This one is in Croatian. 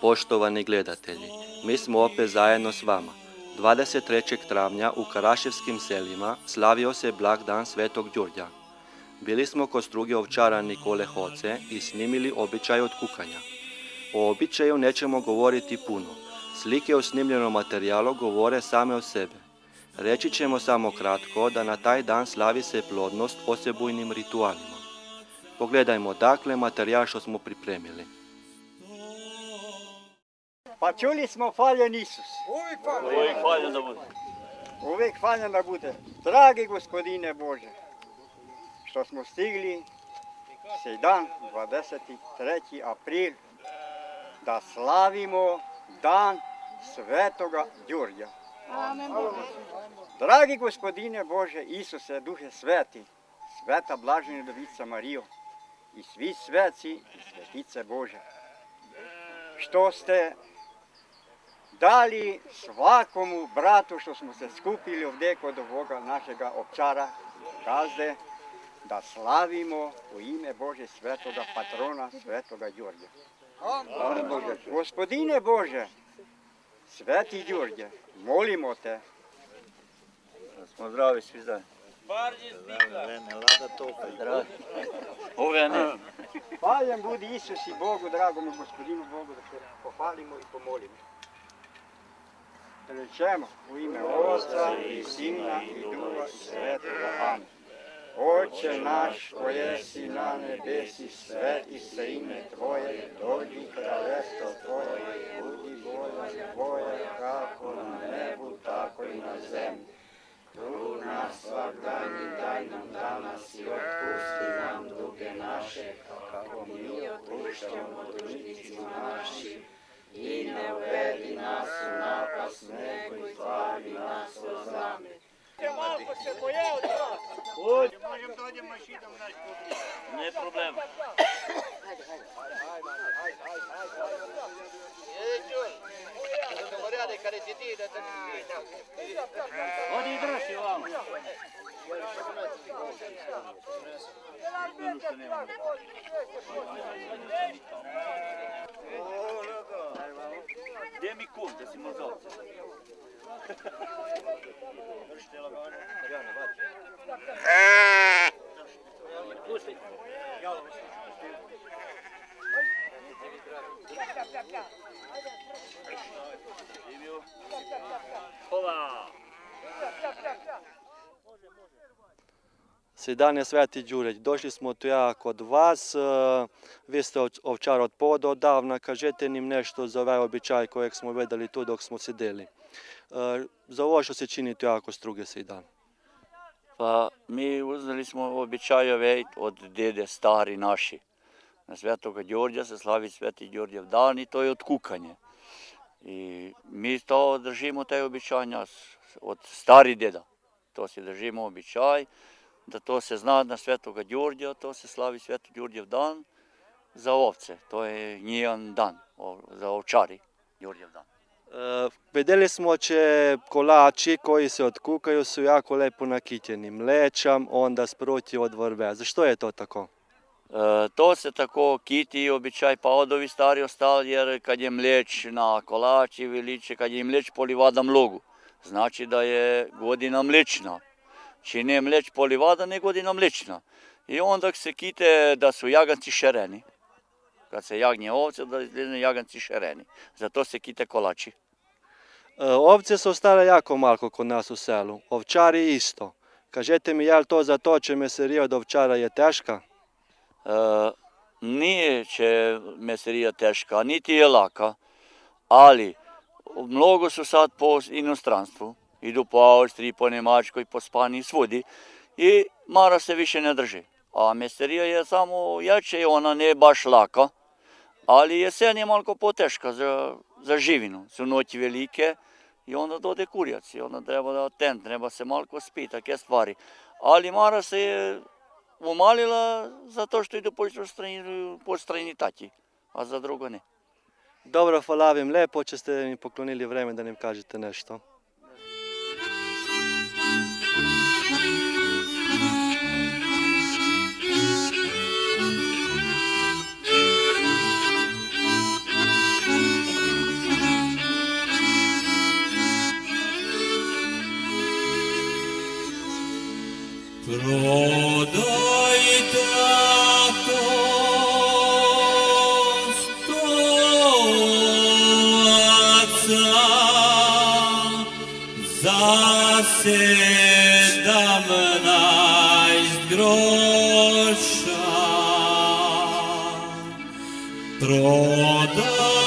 Poštovani gledatelji, mi smo opet zajedno s vama. 23. travnja u Karaševskim selima slavio se blagdan Svetog Đurđa. Bili smo kod struge ovčara Nikole Hoce i snimili običaj od kukanja. O običaju nećemo govoriti puno. Slike u snimljenom materijalu govore same o sebe. Reći ćemo samo kratko da na taj dan slavi se plodnost osebujnim ritualima. Pogledajmo dakle materijal što smo pripremili. Pa čuli smo hvaljen Isus. Uvijek hvaljen da bude. Uvijek hvaljen da bude. Dragi Gospodine Bože, što smo stigli se dan 23. april da slavimo dan Svetoga Đurđa. Amen. Dragi Gospodine Bože, Isuse, Duhe Sveti, Sveta Blažena Devica Marijo i svi sveci i svetice Bože, što ste dali svakomu bratu što smo se skupili ovdje kod ovoga našega ovčara, gazde, da slavimo u ime Bože svetoga patrona, Svetoga Đurđa. Gospodine Bože, Sveti Đurđe, molimo te. Da smo zdravi svi zajedno. Ove ne. Hvaljen budi Isus i Bogu, dragom Gospodinu Bogu, da se pohvalimo i pomolimo. Rečemo u ime Oca i Sina i Duha i Svetoga. Amen. Oče naš koji jesi na nebesi, sveti se ime Tvoje, dođi kraljestvo Tvoje, budi volja Tvoja kako na nebu, tako i na zemlji. Trud nas svak dan i daj nam danas i otpusti nam duge naše, kako mi otpuštamo dužnicima našim. I ne uvedi nas u napast, nego izbavi nas od zlame. Malko se pojeo od vas. Možem dođem mašinom naš pobliže. Ne problem. Odi drži ovamo. Gdje mi kum, da si mozovce? Držite lagano. Marijana, vaći. Pusti. Hova! Dan je Sveti Đurđ, došli smo tu ja kod vas, vi ste ovčar od pododavna, kažete nim nešto za ovaj običaj kojeg smo vedeli tu dok smo sedeli. Za ovo što se čini tu jako struge se i dan. Pa mi uzeli smo običajove od dede stari naši. Na Svetoga Đurđa se slavi Sveti Đurđev dan i to je od kukanje. I mi to držimo taj običaj od stari deda. To se držimo običaj, da to se zna na Svetoga Đurđa, to se slavi Sveti Đurđev dan za ovce. To je njen dan, za ovčari, Đurđev dan. Vedeli smo će kolači koji se odkukaju su jako lepo nakitjeni mlečam, onda spruti od vrbe. Zašto je to tako? To se tako kiti običaj pa od ovi stari ostali, jer kad je mleč na kolači veliče, kad je mleč polivada mlogu, znači da je godina mlečna. Če ne mleč polivada, ne godina mlečna. I onda se kite da su jaganci šereni. Kad se jagnje ovce, da izgleda jaganci šereni. Zato se kite kolači. Ovce su ostale jako malko kod nas u selu. Ovčari isto. Kažete mi, je li to zato če meserija od ovčara je teška? Nije če meserija teška, niti je laka. Ali mnogo su sad po inostranstvu. Idu po Austriji, po Njemačkoj, po Španiji, svudi. I mara se više ne drži. A meserija je samo jače i ona ne baš laka. Ali jesen je malko poteška za živinu. Su noći velike i onda dode kurjac. I onda treba da treba se malko spiti, take stvari. Ali mara se je umalila zato što idu postrajni tati, a za drugo ne. Dobro, hvala vam lepo, če ste mi poklonili vreme da nam kažete nešto. Prodaj tako stoca za 17 groša. Prodaj